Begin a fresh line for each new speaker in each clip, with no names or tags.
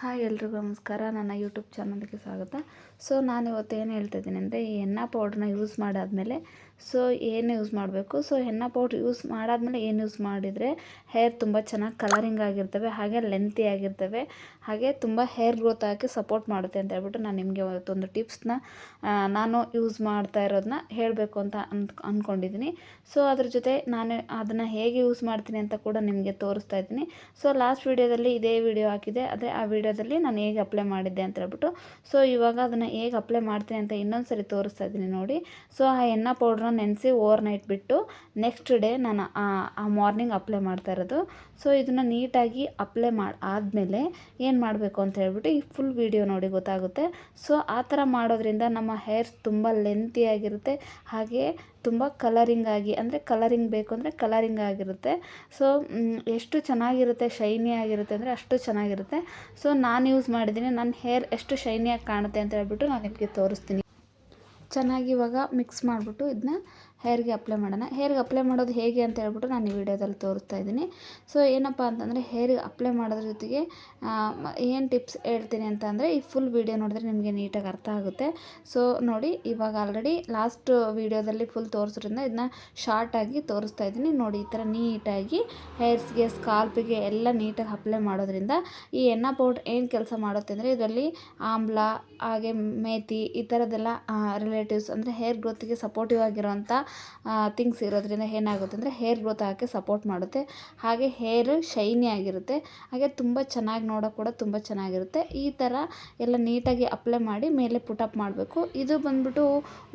Hi ಎಲ್ರಿಗೂ ನಮಸ್ಕಾರ. ನನ್ನ ಯೂಟ್ಯೂಬ್ ಚಾನಲ್ಗೆ ಸ್ವಾಗತ. ಸೊ ನಾನಿವತ್ತು ಏನು ಹೇಳ್ತಾಯಿದ್ದೀನಿ ಅಂದರೆ, ಈ ಹೆನ್ನ ಪೌಡ್ರನ್ನ ಯೂಸ್ ಮಾಡಾದಮೇಲೆ ಏನು ಯೂಸ್ ಮಾಡಬೇಕು, ಹೆನ್ನ ಪೌಡ್ರ್ ಯೂಸ್ ಮಾಡಾದಮೇಲೆ ಏನು ಯೂಸ್ ಮಾಡಿದರೆ ಹೇರ್ ತುಂಬ ಚೆನ್ನಾಗಿ ಕಲರಿಂಗ್ ಆಗಿರ್ತವೆ, ಹಾಗೆ ಲೆಂತಿ ಆಗಿರ್ತವೆ, ಹಾಗೆ ತುಂಬ ಹೇರ್ ಗ್ರೋತ್ ಆಗಿ ಸಪೋರ್ಟ್ ಮಾಡುತ್ತೆ ಅಂತ ಹೇಳ್ಬಿಟ್ಟು ನಾನು ನಿಮಗೆ ಇವತ್ತೊಂದು ಟಿಪ್ಸ್ನ ನಾನು ಯೂಸ್ ಮಾಡ್ತಾ ಇರೋದನ್ನ ಹೇಳಬೇಕು ಅಂತ ಅಂದ್ಕೊಂಡಿದ್ದೀನಿ. ಅದ್ರ ಜೊತೆ ನಾನು ಅದನ್ನು ಹೇಗೆ ಯೂಸ್ ಮಾಡ್ತೀನಿ ಅಂತ ಕೂಡ ನಿಮಗೆ ತೋರಿಸ್ತಾ ಇದ್ದೀನಿ. ಲಾಸ್ಟ್ ವೀಡಿಯೋದಲ್ಲಿ ಇದೇ ವಿಡಿಯೋ ಹಾಕಿದೆ, ಅದೇ ಆ ವಿಡಿಯೋದಲ್ಲಿ ನಾನು ಹೇಗೆ ಅಪ್ಲೈ ಮಾಡಿದ್ದೆ ಅಂತ ಹೇಳ್ಬಿಟ್ಟು ಇವಾಗ ಅದನ್ನು ಹೇಗೆ ಅಪ್ಲೈ ಮಾಡ್ತೀನಿ ಅಂತ ಇನ್ನೊಂದು ಸರಿ ತೋರಿಸ್ತಾ ಇದ್ದೀನಿ ನೋಡಿ. ಆ ಎಣ್ಣೆ ಪೌಡ್ರನ್ನ ನೆನೆಸಿ ಓವರ್ ನೈಟ್ ಬಿಟ್ಟು ನೆಕ್ಸ್ಟ್ ಡೇ ನಾನು ಆ ಮಾರ್ನಿಂಗ್ ಅಪ್ಲೈ ಮಾಡ್ತಾ ಇರೋದು. ಇದನ್ನು ನೀಟಾಗಿ ಅಪ್ಲೈ ಆದಮೇಲೆ ಏನು ಮಾಡಬೇಕು ಅಂತ ಹೇಳ್ಬಿಟ್ಟು ಈ ಫುಲ್ ವಿಡಿಯೋ ನೋಡಿ ಗೊತ್ತಾಗುತ್ತೆ. ಆ ಥರ ಮಾಡೋದ್ರಿಂದ ನಮ್ಮ ಹೇರ್ಸ್ ತುಂಬ ಲೆಂತಿಯಾಗಿರುತ್ತೆ, ಹಾಗೆ ತುಂಬ ಕಲರಿಂಗ್ ಆಗಿ, ಅಂದರೆ ಕಲರಿಂಗ್ ಬೇಕು ಅಂದರೆ ಕಲರಿಂಗ್ ಆಗಿರುತ್ತೆ. ಎಷ್ಟು ಚೆನ್ನಾಗಿರುತ್ತೆ, ಶೈನಿ ಆಗಿರುತ್ತೆ ಅಂದರೆ ಅಷ್ಟು ಚೆನ್ನಾಗಿರುತ್ತೆ. ನಾನು ಯೂಸ್ ಮಾಡಿದ್ದೀನಿ, ನನ್ನ ಹೇರ್ ಎಷ್ಟು ಶೈನಿಯಾಗಿ ಕಾಣುತ್ತೆ ಅಂತ ಹೇಳ್ಬಿಟ್ಟು ನಾನು ನಿಮಗೆ ತೋರಿಸ್ತೀನಿ. ಚೆನ್ನಾಗಿ ಇವಾಗ ಮಿಕ್ಸ್ ಮಾಡಿಬಿಟ್ಟು ಇದನ್ನ ಹೇರ್ಗೆ ಅಪ್ಲೈ ಮಾಡೋಣ. ಹೇರ್ಗೆ ಅಪ್ಲೈ ಮಾಡೋದು ಹೇಗೆ ಅಂತ ಹೇಳ್ಬಿಟ್ಟು ನಾನು ಈ ವಿಡಿಯೋದಲ್ಲಿ ತೋರಿಸ್ತಾ ಇದ್ದೀನಿ. ಏನಪ್ಪ ಅಂತಂದರೆ, ಹೇರಿಗೆ ಅಪ್ಲೈ ಮಾಡೋದ್ರ ಜೊತೆಗೆ ಏನು ಟಿಪ್ಸ್ ಹೇಳ್ತೀನಿ ಅಂತ ಅಂದರೆ ಈ ಫುಲ್ ವಿಡಿಯೋ ನೋಡಿದ್ರೆ ನಿಮಗೆ ನೀಟಾಗಿ ಅರ್ಥ ಆಗುತ್ತೆ. ನೋಡಿ, ಇವಾಗ ಆಲ್ರೆಡಿ ಲಾಸ್ಟ್ ವಿಡಿಯೋದಲ್ಲಿ ಫುಲ್ ತೋರಿಸೋದ್ರಿಂದ ಇದನ್ನ ಶಾರ್ಟಾಗಿ ತೋರಿಸ್ತಾ ಇದ್ದೀನಿ ನೋಡಿ. ಈ ಥರ ನೀಟಾಗಿ ಹೇರ್ಸ್ಗೆ, ಸ್ಕಾಲ್ಪಿಗೆ ಎಲ್ಲ ನೀಟಾಗಿ ಅಪ್ಲೈ ಮಾಡೋದ್ರಿಂದ ಈ ಎಣ್ಣೆ ಪೌಡ್ರ್ ಏನು ಕೆಲಸ ಮಾಡುತ್ತೆ ಅಂದರೆ, ಇದರಲ್ಲಿ ಆಮ್ಲ ಹಾಗೆ ಮೇಥಿ ಈ ಥರದ್ದೆಲ್ಲ ರಿಲೇಟಿವ್ಸ್ ಅಂದರೆ ಹೇರ್ ಗ್ರೋತಿಗೆ ಸಪೋರ್ಟಿವ್ ಆಗಿರೋಂಥ ಥಿಂಗ್ಸ್ ಇರೋದ್ರಿಂದ ಏನಾಗುತ್ತೆ ಅಂದರೆ ಹೇರ್ ಗ್ರೋತ್ ಆಗೋಕ್ಕೆ ಸಪೋರ್ಟ್ ಮಾಡುತ್ತೆ, ಹಾಗೆ ಹೇರ್ ಶೈನಿ ಆಗಿರುತ್ತೆ, ಹಾಗೆ ತುಂಬ ಚೆನ್ನಾಗಿ ನೋಡೋಕೆ ಕೂಡ ತುಂಬ ಚೆನ್ನಾಗಿರುತ್ತೆ. ಈ ಥರ ಎಲ್ಲ ನೀಟಾಗಿ ಅಪ್ಲೈ ಮಾಡಿ ಮೇಲೆ ಪುಟಪ್ ಮಾಡಬೇಕು. ಇದು ಬಂದ್ಬಿಟ್ಟು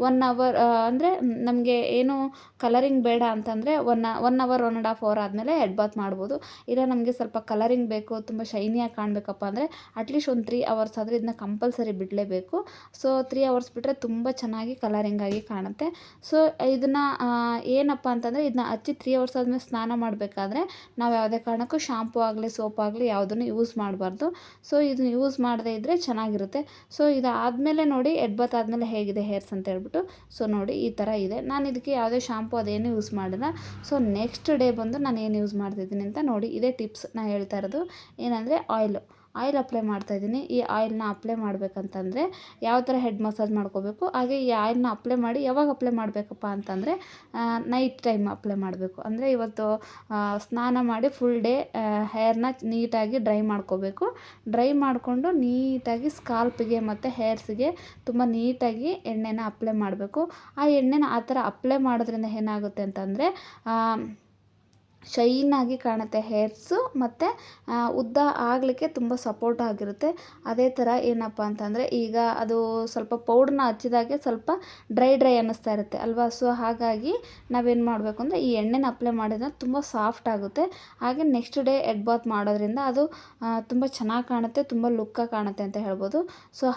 1 ಅವರ್, ಅಂದರೆ ನಮಗೆ ಏನು ಕಲರಿಂಗ್ ಬೇಡ ಅಂತಂದರೆ 1 ಅವರ್ 1.5 ಅವರ್ ಆದಮೇಲೆ ಹೆಡ್ ಬಾತ್ ಮಾಡ್ಬೋದು. ಇಲ್ಲ ನಮಗೆ ಸ್ವಲ್ಪ ಕಲರಿಂಗ್ ಬೇಕು, ತುಂಬ ಶೈನಿಯಾಗಿ ಕಾಣಬೇಕಪ್ಪ ಅಂದರೆ ಅಟ್ಲೀಸ್ಟ್ ಒಂದು 3 ಅವರ್ಸ್ ಆದರೆ ಇದನ್ನ ಕಂಪಲ್ಸರಿ ಬಿಡಲೇಬೇಕು. 3 ಅವರ್ಸ್ ಬಿಟ್ಟರೆ ತುಂಬ ಚೆನ್ನಾಗಿ ಕಲರಿಂಗ್ ಆಗಿ ಕಾಣುತ್ತೆ. ಇದನ್ನು ಏನಪ್ಪ ಅಂತಂದರೆ, ಇದನ್ನ ಹಚ್ಚಿ 3 ಅವರ್ಸ್ ಆದಮೇಲೆ ಸ್ನಾನ ಮಾಡಬೇಕಾದ್ರೆ ನಾವು ಯಾವುದೇ ಕಾರಣಕ್ಕೂ ಶಾಂಪೂ ಆಗಲಿ ಸೋಪ್ ಆಗಲಿ ಯಾವುದನ್ನು ಯೂಸ್ ಮಾಡಬಾರ್ದು. ಇದನ್ನ ಯೂಸ್ ಮಾಡದೇ ಇದ್ದರೆ ಚೆನ್ನಾಗಿರುತ್ತೆ. ಇದಾದಮೇಲೆ ನೋಡಿ, ಹೆಡ್ ಬಾತ್ ಆದಮೇಲೆ ಹೇಗಿದೆ ಹೇರ್ಸ್ ಅಂತ ಹೇಳ್ಬಿಟ್ಟು ನೋಡಿ ಈ ಥರ ಇದೆ. ನಾನು ಇದಕ್ಕೆ ಯಾವುದೇ ಶಾಂಪೂ ಅದೇನು ಯೂಸ್ ಮಾಡಿಲ್ಲ. ನೆಕ್ಸ್ಟ್ ಡೇ ಬಂದು ನಾನು ಏನು ಯೂಸ್ ಮಾಡ್ತಿದ್ದೀನಿ ಅಂತ ನೋಡಿ. ಇದೇ ಟಿಪ್ಸ್ ನಾನು ಹೇಳ್ತಾ ಇರೋದು. ಏನಂದರೆ ಆಯಿಲ್ ಅಪ್ಲೈ ಮಾಡ್ತಾಯಿದ್ದೀನಿ. ಈ ಆಯಿಲ್ನ ಅಪ್ಲೈ ಮಾಡಬೇಕಂತಂದರೆ ಯಾವ ಥರ ಹೆಡ್ ಮಸಾಜ್ ಮಾಡ್ಕೋಬೇಕು, ಹಾಗೆ ಈ ಆಯಿಲ್ನ ಅಪ್ಲೈ ಮಾಡಿ ಯಾವಾಗ ಅಪ್ಲೈ ಮಾಡಬೇಕಪ್ಪ ಅಂತಂದರೆ ನೈಟ್ ಟೈಮ್ ಅಪ್ಲೈ ಮಾಡಬೇಕು. ಅಂದರೆ ಇವತ್ತು ಸ್ನಾನ ಮಾಡಿ ಫುಲ್ ಡೇ ಹೇರ್ನ ನೀಟಾಗಿ ಡ್ರೈ ಮಾಡ್ಕೋಬೇಕು. ಡ್ರೈ ಮಾಡಿಕೊಂಡು ನೀಟಾಗಿ ಸ್ಕಾಲ್ಪಿಗೆ ಮತ್ತು ಹೇರ್ಸ್ಗೆ ತುಂಬ ನೀಟಾಗಿ ಎಣ್ಣೆನ ಅಪ್ಲೈ ಮಾಡಬೇಕು. ಆ ಎಣ್ಣೆನ ಆ ಥರ ಅಪ್ಲೈ ಮಾಡೋದ್ರಿಂದ ಏನಾಗುತ್ತೆ ಅಂತಂದರೆ ಶೈನಾಗಿ ಕಾಣುತ್ತೆ ಹೇರ್ಸು, ಮತ್ತು ಉದ್ದ ಆಗಲಿಕ್ಕೆ ತುಂಬ ಸಪೋರ್ಟ್ ಆಗಿರುತ್ತೆ. ಅದೇ ಥರ ಏನಪ್ಪ ಅಂತಂದರೆ, ಈಗ ಅದು ಸ್ವಲ್ಪ ಪೌಡ್ರನ್ನ ಹಚ್ಚಿದಾಗೆ ಸ್ವಲ್ಪ ಡ್ರೈ ಅನ್ನಿಸ್ತಾ ಇರುತ್ತೆ ಅಲ್ವಾ. ಹಾಗಾಗಿ ನಾವೇನು ಮಾಡಬೇಕು ಅಂದರೆ ಈ ಎಣ್ಣೆನ ಅಪ್ಲೈ ಮಾಡಿದ್ರೆ ತುಂಬ ಸಾಫ್ಟ್ ಆಗುತ್ತೆ. ಹಾಗೆ ನೆಕ್ಸ್ಟ್ ಡೇ ಹೆಡ್ ಬಾತ್ ಮಾಡೋದ್ರಿಂದ ಅದು ತುಂಬ ಚೆನ್ನಾಗಿ ಕಾಣುತ್ತೆ, ತುಂಬ ಲುಕ್ಕಾಗಿ ಕಾಣುತ್ತೆ ಅಂತ ಹೇಳ್ಬೋದು.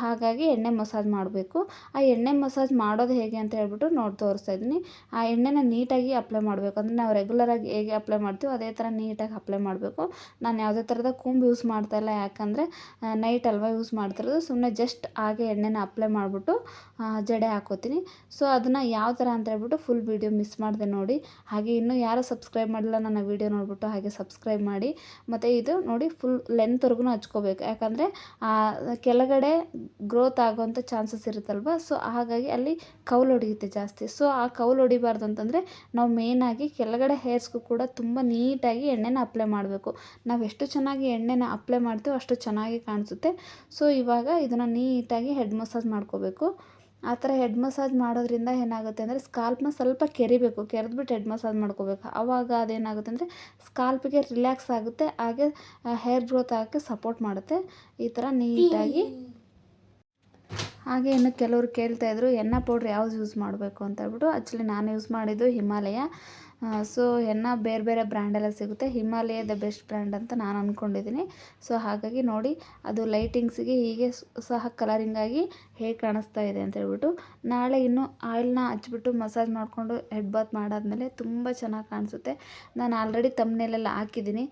ಹಾಗಾಗಿ ಎಣ್ಣೆ ಮಸಾಜ್ ಮಾಡಬೇಕು. ಆ ಎಣ್ಣೆ ಮಸಾಜ್ ಮಾಡೋದು ಹೇಗೆ ಅಂತ ಹೇಳ್ಬಿಟ್ಟು ತೋರಿಸ್ತಾ ಇದ್ದೀನಿ. ಆ ಎಣ್ಣೆನ ನೀಟಾಗಿ ಅಪ್ಲೈ ಮಾಡಬೇಕು. ಅಂದರೆ ನಾವು ರೆಗ್ಯುಲರಾಗಿ ಹೇಗೆ ಅಪ್ಲೈ ಮಾಡ್ತೀವಿ ಅದೇ ಥರ ನೀಟಾಗಿ ಅಪ್ಲೈ ಮಾಡಬೇಕು. ನಾನು ಯಾವುದೇ ಥರದ ಕೂಂಬ್ ಯೂಸ್ ಮಾಡ್ತಾಯಿಲ್ಲ, ಯಾಕಂದರೆ ನೈಟ್ ಅಲ್ವಾ ಯೂಸ್ ಮಾಡ್ತಿರೋದು. ಸುಮ್ಮನೆ ಜಸ್ಟ್ ಹಾಗೆ ಎಣ್ಣೆನ ಅಪ್ಲೈ ಮಾಡಿಬಿಟ್ಟು ಜಡೆ ಹಾಕೋತೀನಿ. ಅದನ್ನು ಯಾವ ಥರ ಅಂತ ಹೇಳ್ಬಿಟ್ಟು ಫುಲ್ ವೀಡಿಯೋ ಮಿಸ್ ಮಾಡಿದೆ ನೋಡಿ. ಹಾಗೆ ಇನ್ನೂ ಯಾರು ಸಬ್ಸ್ಕ್ರೈಬ್ ಮಾಡಿಲ್ಲ ನನ್ನ ವೀಡಿಯೋ ನೋಡಿಬಿಟ್ಟು ಹಾಗೆ ಸಬ್ಸ್ಕ್ರೈಬ್ ಮಾಡಿ. ಮತ್ತು ಇದು ನೋಡಿ ಫುಲ್ ಲೆಂತ್ವರೆಗೂ ಹಚ್ಕೋಬೇಕು, ಯಾಕಂದರೆ ಕೆಳಗಡೆ ಗ್ರೋತ್ ಆಗೋವಂಥ ಚಾನ್ಸಸ್ ಇರುತ್ತಲ್ವ. ಹಾಗಾಗಿ ಅಲ್ಲಿ ಕೌಲು ಹೊಡೆಯುತ್ತೆ ಜಾಸ್ತಿ. ಆ ಕೌಲು ಹೊಡಿಬಾರ್ದು ಅಂತಂದರೆ ನಾವು ಮೇಯ್ನಾಗಿ ಕೆಳಗಡೆ ಹೇರ್ಸ್ಗೂ ಕೂಡ ತುಂಬ ನೀಟಾಗಿ ಎಣ್ಣೆನ ಅಪ್ಲೈ ಮಾಡಬೇಕು. ನಾವು ಎಷ್ಟು ಚೆನ್ನಾಗಿ ಎಣ್ಣೆನ ಅಪ್ಲೈ ಮಾಡ್ತೀವೋ ಅಷ್ಟು ಚೆನ್ನಾಗಿ ಕಾಣಿಸುತ್ತೆ. ಇವಾಗ ಇದನ್ನು ನೀಟಾಗಿ ಹೆಡ್ ಮಸಾಜ್ ಮಾಡ್ಕೋಬೇಕು. ಆ ಥರ ಹೆಡ್ ಮಸಾಜ್ ಮಾಡೋದ್ರಿಂದ ಏನಾಗುತ್ತೆ ಅಂದರೆ ಸ್ಕಾಲ್ಪ್ನ ಸ್ವಲ್ಪ ಕೆರಿಬೇಕು, ಕೆರೆದ್ಬಿಟ್ಟು ಹೆಡ್ ಮಸಾಜ್ ಮಾಡ್ಕೋಬೇಕು. ಆವಾಗ ಅದೇನಾಗುತ್ತೆ ಅಂದರೆ ಸ್ಕಾಲ್ಪಿಗೆ ರಿಲ್ಯಾಕ್ಸ್ ಆಗುತ್ತೆ, ಹಾಗೆ ಹೇರ್ ಗ್ರೋತ್ ಆಗೋಕ್ಕೆ ಸಪೋರ್ಟ್ ಮಾಡುತ್ತೆ. ಈ ಥರ ನೀಟಾಗಿ. ಹಾಗೆ ಇನ್ನು ಕೆಲವರು ಕೇಳ್ತಾಯಿದ್ರು ಎಣ್ಣೆ ಪೌಡ್ರ್ ಯಾವ್ದು ಯೂಸ್ ಮಾಡಬೇಕು ಅಂತ ಹೇಳ್ಬಿಟ್ಟು. ಆ್ಯಕ್ಚುಲಿ ನಾನು ಯೂಸ್ ಮಾಡಿದ್ದು ಹಿಮಾಲಯ. ಎಣ್ಣೆ ಬೇರೆ ಬೇರೆ ಬ್ರ್ಯಾಂಡೆಲ್ಲ ಸಿಗುತ್ತೆ, ಹಿಮಾಲಯ ದ ಬೆಸ್ಟ್ ಬ್ರ್ಯಾಂಡ್ ಅಂತ ನಾನು ಅಂದ್ಕೊಂಡಿದ್ದೀನಿ. ಹಾಗಾಗಿ ನೋಡಿ, ಅದು ಲೈಟಿಂಗ್ಸಿಗೆ ಹೀಗೆ ಸಹ ಕಲರಿಂಗಾಗಿ ಹೇಗೆ ಕಾಣಿಸ್ತಾ ಇದೆ ಅಂತ ಹೇಳ್ಬಿಟ್ಟು. ನಾಳೆ ಇನ್ನು ಆಯಿಲ್ನ ಹಚ್ಬಿಟ್ಟು ಮಸಾಜ್ ಮಾಡಿಕೊಂಡು ಹೆಡ್ ಬಾತ್ ಮಾಡಾದಮೇಲೆ ತುಂಬ ಚೆನ್ನಾಗಿ ಕಾಣಿಸುತ್ತೆ. ನಾನು ಆಲ್ರೆಡಿ ತಮ್ನೇಲೆಲ್ಲ ಹಾಕಿದ್ದೀನಿ.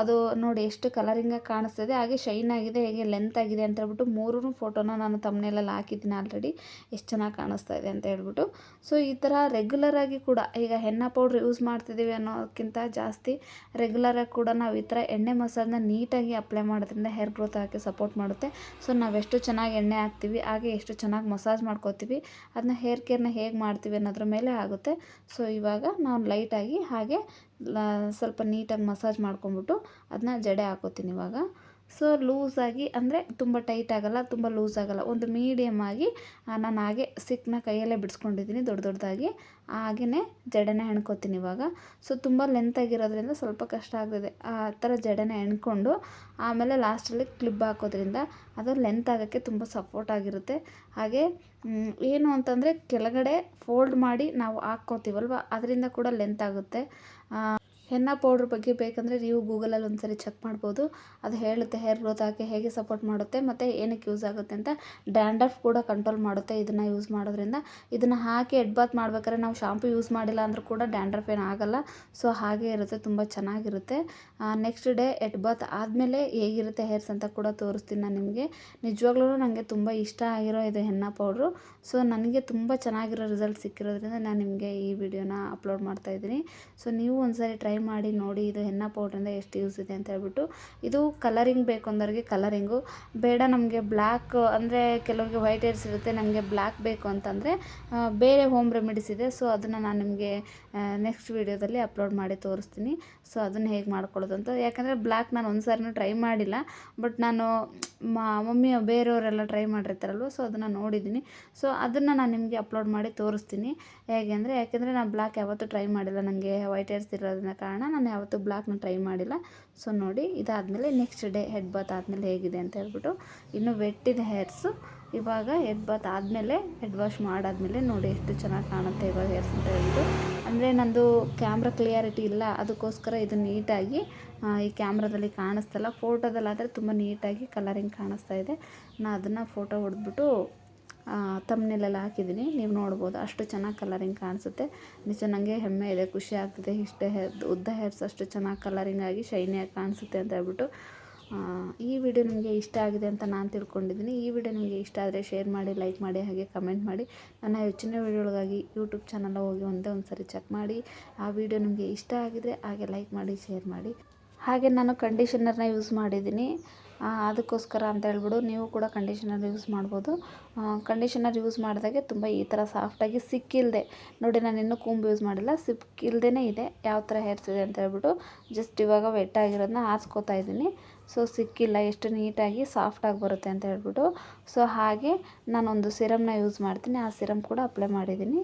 ಅದು ನೋಡಿ ಎಷ್ಟು ಕಲರಿಂಗಾಗಿ ಕಾಣಿಸ್ತಿದೆ, ಹಾಗೆ ಶೈನ್ ಆಗಿದೆ, ಹೇಗೆ ಲೆಂತ್ ಆಗಿದೆ ಅಂತ ಹೇಳ್ಬಿಟ್ಟು 3 ಫೋಟೋನ ನಾನು ತಮ್ನೇಲೆಲ್ಲ ಹಾಕಿದ್ದೀನಿ ಆಲ್ರೆಡಿ, ಎಷ್ಟು ಚೆನ್ನಾಗಿ ಕಾಣಿಸ್ತಾ ಇದೆ ಅಂತ ಹೇಳ್ಬಿಟ್ಟು. ಈ ಥರ ರೆಗ್ಯುಲರಾಗಿ ಕೂಡ ಈಗ ಎಣ್ಣೆ ಪೌಡ್ರ್ ಯೂಸ್ ಮಾಡ್ತಿದ್ದೀವಿ ಅನ್ನೋದಕ್ಕಿಂತ ಜಾಸ್ತಿ ರೆಗ್ಯುಲರಾಗಿ ಕೂಡ ನಾವು ಈ ಥರ ಎಣ್ಣೆ ಮಸಾಜನ್ನ ನೀಟಾಗಿ ಅಪ್ಲೈ ಮಾಡೋದ್ರಿಂದ ಹೇರ್ ಗ್ರೋತ್ ಆಗೋಕ್ಕೆ ಸಪೋರ್ಟ್ ಮಾಡುತ್ತೆ. ಸೊ ನಾವೆಷ್ಟು ಚೆನ್ನಾಗಿ ಎಣ್ಣೆ ಹಾಕ್ತೀವಿ ಹಾಗೆ ಎಷ್ಟು ಚೆನ್ನಾಗಿ ಮಸಾಜ್ ಮಾಡ್ಕೋತೀವಿ ಅದನ್ನ ಹೇರ್ ಕೇರ್ನ ಹೇಗೆ ಮಾಡ್ತೀವಿ ಅನ್ನೋದ್ರ ಮೇಲೆ ಆಗುತ್ತೆ. ಸೊ ಇವಾಗ ನಾವು ಲೈಟಾಗಿ ಹಾಗೆ ಸ್ವಲ್ಪ ನೀಟಾಗಿ ಮಸಾಜ್ ಮಾಡ್ಕೊಂಬಿಟ್ಟು ಅದನ್ನ ಜಡೆ ಹಾಕೋತೀನಿ ಇವಾಗ. ಸೊ ಲೂಸಾಗಿ ಅಂದರೆ ತುಂಬ ಟೈಟ್ ಆಗೋಲ್ಲ, ತುಂಬ ಲೂಸ್ ಆಗೋಲ್ಲ, ಒಂದು ಮೀಡಿಯಮ್ ಆಗಿ ನಾನು ಹಾಗೆ ಸಿಕ್ಕನ್ನ ಕೈಯಲ್ಲೇ ಬಿಡಿಸ್ಕೊಂಡಿದ್ದೀನಿ ದೊಡ್ಡದಾಗಿ. ಹಾಗೆಯೇ ಜಡೆನ ಹೆಣ್ಕೋತೀನಿ ಇವಾಗ. ಸೊ ತುಂಬ ಲೆಂತಾಗಿರೋದ್ರಿಂದ ಸ್ವಲ್ಪ ಕಷ್ಟ ಆಗ್ತದೆ. ಆ ಥರ ಜಡೆನ ಹೆಣ್ಕೊಂಡು ಆಮೇಲೆ ಲಾಸ್ಟಲ್ಲಿ ಕ್ಲಿಪ್ ಹಾಕೋದ್ರಿಂದ ಅದು ಲೆಂತ್ ಆಗೋಕ್ಕೆ ತುಂಬ ಸಪೋರ್ಟ್ ಆಗಿರುತ್ತೆ. ಹಾಗೆ ಏನು ಅಂತಂದರೆ ಕೆಳಗಡೆ ಫೋಲ್ಡ್ ಮಾಡಿ ನಾವು ಹಾಕ್ಕೋತೀವಲ್ವ ಅದರಿಂದ ಕೂಡ ಲೆಂತ್ ಆಗುತ್ತೆ. ಹೆನ್ನಾ ಪೌಡ್ರ್ ಬಗ್ಗೆ ಬೇಕಂದರೆ ನೀವು ಗೂಗಲಲ್ಲಿ ಒಂದ್ಸರಿ ಚೆಕ್ ಮಾಡ್ಬೋದು. ಅದು ಹೇಳುತ್ತೆ ಹೇರ್ ಗ್ರೋತ್ ಆಗೋಕ್ಕೆ ಹೇಗೆ ಸಪೋರ್ಟ್ ಮಾಡುತ್ತೆ ಮತ್ತು ಏನಕ್ಕೆ ಯೂಸ್ ಆಗುತ್ತೆ ಅಂತ. ಡ್ಯಾಂಡ್ರಫ್ ಕೂಡ ಕಂಟ್ರೋಲ್ ಮಾಡುತ್ತೆ ಇದನ್ನು ಯೂಸ್ ಮಾಡೋದ್ರಿಂದ. ಇದನ್ನು ಹಾಕಿ ಹೆಡ್ ಬಾತ್ ಮಾಡ್ಬೇಕಾದ್ರೆ ನಾವು ಶಾಂಪು ಯೂಸ್ ಮಾಡಿಲ್ಲ ಅಂದರೂ ಕೂಡ ಡ್ಯಾಂಡ್ರಫ್ ಏನು ಆಗೋಲ್ಲ. ಸೊ ಹಾಗೆ ಇರುತ್ತೆ, ತುಂಬ ಚೆನ್ನಾಗಿರುತ್ತೆ. ನೆಕ್ಸ್ಟ್ ಡೇ ಹೆಡ್ ಬಾತ್ ಆದಮೇಲೆ ಹೇಗಿರುತ್ತೆ ಹೇರ್ಸ್ ಅಂತ ಕೂಡ ತೋರಿಸ್ತೀನಿ ನಾನು ನಿಮಗೆ. ನಿಜವಾಗ್ಲೂ ನನಗೆ ತುಂಬ ಇಷ್ಟ ಆಗಿರೋ ಇದು ಹೆನ್ನಾ ಪೌಡ್ರು. ಸೊ ನನಗೆ ತುಂಬ ಚೆನ್ನಾಗಿರೋ ರಿಸಲ್ಟ್ ಸಿಕ್ಕಿರೋದ್ರಿಂದ ನಾನು ನಿಮಗೆ ಈ ವಿಡಿಯೋನ ಅಪ್ಲೋಡ್ ಮಾಡ್ತಾಯಿದ್ದೀನಿ. ಸೊ ನೀವು ಒಂದ್ಸರಿ ಟ್ರೈ ಮಾಡಿ ನೋಡಿ ಇದು ಹೆನ್ನಾ ಪೌಡ್ರಿಂದ ಎಷ್ಟು ಯೂಸ್ ಇದೆ ಅಂತ ಹೇಳ್ಬಿಟ್ಟು. ಇದು ಕಲರಿಂಗ್ ಬೇಕು ಅಂದವ್ರಿಗೆ ಕಲರಿಂಗು, ಬೇಡ ನಮಗೆ ಬ್ಲ್ಯಾಕ್ ಅಂದರೆ ಕೆಲವ್ರಿಗೆ ವೈಟ್ ಹೇರ್ಸ್ ಇರುತ್ತೆ, ನಮಗೆ ಬ್ಲ್ಯಾಕ್ ಬೇಕು ಅಂತಂದರೆ ಬೇರೆ ಹೋಮ್ ರೆಮಿಡೀಸ್ ಇದೆ. ಸೊ ಅದನ್ನು ನಾನು ನಿಮಗೆ ನೆಕ್ಸ್ಟ್ ವೀಡಿಯೋದಲ್ಲಿ ಅಪ್ಲೋಡ್ ಮಾಡಿ ತೋರಿಸ್ತೀನಿ. ಸೊ ಅದನ್ನು ಹೇಗೆ ಮಾಡ್ಕೊಳ್ಳೋದು ಅಂತ. ಯಾಕಂದರೆ ಬ್ಲ್ಯಾಕ್ ನಾನು ಒಂದು ಸಾರಿನೂ ಟ್ರೈ ಮಾಡಿಲ್ಲ, ಬಟ್ ನಾನು ಮಮ್ಮಿ ಬೇರೆಯವರೆಲ್ಲ ಟ್ರೈ ಮಾಡಿರ್ತಾರಲ್ವ, ಸೊ ಅದನ್ನು ನೋಡಿದ್ದೀನಿ. ಸೊ ಅದನ್ನು ನಾನು ನಿಮಗೆ ಅಪ್ಲೋಡ್ ಮಾಡಿ ತೋರಿಸ್ತೀನಿ ಹೇಗೆ ಅಂದರೆ. ಯಾಕೆಂದರೆ ನಾನು ಬ್ಲ್ಯಾಕ್ ಯಾವತ್ತೂ ಟ್ರೈ ಮಾಡಿಲ್ಲ, ನನಗೆ ವೈಟ್ ಹೇರ್ಸ್ ಇರೋದ್ರಿಂದ ಕಾರಣ ನಾನು ಯಾವತ್ತೂ ಬ್ಲ್ಯಾಕ್ನ ಟ್ರೈ ಮಾಡಿಲ್ಲ. ಸೊ ನೋಡಿ ಇದಾದಮೇಲೆ ನೆಕ್ಸ್ಟ್ ಡೇ ಹೆಡ್ ಬಾತ್ ಆದಮೇಲೆ ಹೇಗಿದೆ ಅಂತ ಹೇಳ್ಬಿಟ್ಟು. ಇನ್ನು ವೆಟ್ಟಿದೆ ಹೇರ್ಸು. ಇವಾಗ ಹೆಡ್ ಬಾತ್ ಆದಮೇಲೆ ಹೆಡ್ ವಾಶ್ ಮಾಡಾದಮೇಲೆ ನೋಡಿ ಎಷ್ಟು ಚೆನ್ನಾಗಿ ಕಾಣುತ್ತೆ ಇವಾಗ ಹೇರ್ಸ್ ಅಂತ ಹೇಳ್ಬಿಟ್ಟು. ಅಂದರೆ ನಂದು ಕ್ಯಾಮ್ರಾ ಕ್ಲಿಯಾರಿಟಿ ಇಲ್ಲ, ಅದಕ್ಕೋಸ್ಕರ ಇದು ನೀಟಾಗಿ ಈ ಕ್ಯಾಮ್ರಾದಲ್ಲಿ ಕಾಣಿಸ್ತಲ್ಲ. ಫೋಟೋದಲ್ಲಾದರೆ ತುಂಬ ನೀಟಾಗಿ ಕಲರಿಂಗ್ ಕಾಣಿಸ್ತಾ ಇದೆ. ನಾನು ಅದನ್ನು ಫೋಟೋ ಹೊಡೆದ್ಬಿಟ್ಟು ತಮ್ನೇಲೆಲ್ಲ ಹಾಕಿದ್ದೀನಿ, ನೀವು ನೋಡ್ಬೋದು. ಅಷ್ಟು ಚೆನ್ನಾಗಿ ಕಲರಿಂಗ್ ಕಾಣಿಸುತ್ತೆ. ನಿಜ ನನಗೆ ಹೆಮ್ಮೆ ಇದೆ, ಖುಷಿ ಆಗ್ತಿದೆ. ಇಷ್ಟೇ ಉದ್ದ ಹೇರ್ಸ್ ಅಷ್ಟು ಚೆನ್ನಾಗಿ ಕಲರಿಂಗ್ ಆಗಿ ಶೈನಿಯಾಗಿ ಕಾಣಿಸುತ್ತೆ ಅಂತ ಹೇಳ್ಬಿಟ್ಟು. ಈ ವಿಡಿಯೋ ನಿಮಗೆ ಇಷ್ಟ ಆಗಿದೆ ಅಂತ ನಾನು ತಿಳ್ಕೊಂಡಿದ್ದೀನಿ. ಈ ವಿಡಿಯೋ ನಿಮಗೆ ಇಷ್ಟ ಆದರೆ ಶೇರ್ ಮಾಡಿ, ಲೈಕ್ ಮಾಡಿ, ಹಾಗೆ ಕಮೆಂಟ್ ಮಾಡಿ. ನನ್ನ ಹೆಚ್ಚಿನ ವಿಡಿಯೋಗಳಿಗಾಗಿ ಯೂಟ್ಯೂಬ್ ಚಾನಲ್ ಹೋಗಿ ಒಂದು ಸರಿ ಚೆಕ್ ಮಾಡಿ. ಆ ವಿಡಿಯೋ ನಿಮಗೆ ಇಷ್ಟ ಆಗಿದರೆ ಹಾಗೆ ಲೈಕ್ ಮಾಡಿ, ಶೇರ್ ಮಾಡಿ. ಹಾಗೆ ನಾನು ಕಂಡೀಷನರ್ನ ಯೂಸ್ ಮಾಡಿದ್ದೀನಿ, ಅದಕ್ಕೋಸ್ಕರ ಅಂತ ಹೇಳ್ಬಿಟ್ಟು ನೀವು ಕೂಡ ಕಂಡೀಷನರ್ ಯೂಸ್ ಮಾಡ್ಬೋದು. ಕಂಡೀಷನರ್ ಯೂಸ್ ಮಾಡಿದಾಗೆ ತುಂಬ ಈ ಥರ ಸಾಫ್ಟಾಗಿ ಸಿಕ್ಕಿಲ್ಲದೆ ನೋಡಿ, ನಾನು ಇನ್ನೂ ಕೂಂಬು ಯೂಸ್ ಮಾಡಿಲ್ಲ, ಸಿಕ್ಕಿಲ್ದೇ ಇದೆ ಯಾವ ಥರ ಹೇರ್ಸ್ ಇದೆ ಅಂತ ಹೇಳ್ಬಿಟ್ಟು. ಜಸ್ಟ್ ಇವಾಗ ವೆಟ್ಟಾಗಿರೋದನ್ನ ಹಾಸ್ಕೋತಾ ಇದ್ದೀನಿ. ಸೊ ಸಿಕ್ಕಿಲ್ಲ, ಎಷ್ಟು ನೀಟಾಗಿ ಸಾಫ್ಟಾಗಿ ಬರುತ್ತೆ ಅಂತ ಹೇಳ್ಬಿಟ್ಟು. ಸೊ ಹಾಗೆ ನಾನೊಂದು ಸಿರಮ್ನ ಯೂಸ್ ಮಾಡ್ತೀನಿ, ಆ ಸಿರಮ್ ಕೂಡ ಅಪ್ಲೈ ಮಾಡಿದ್ದೀನಿ.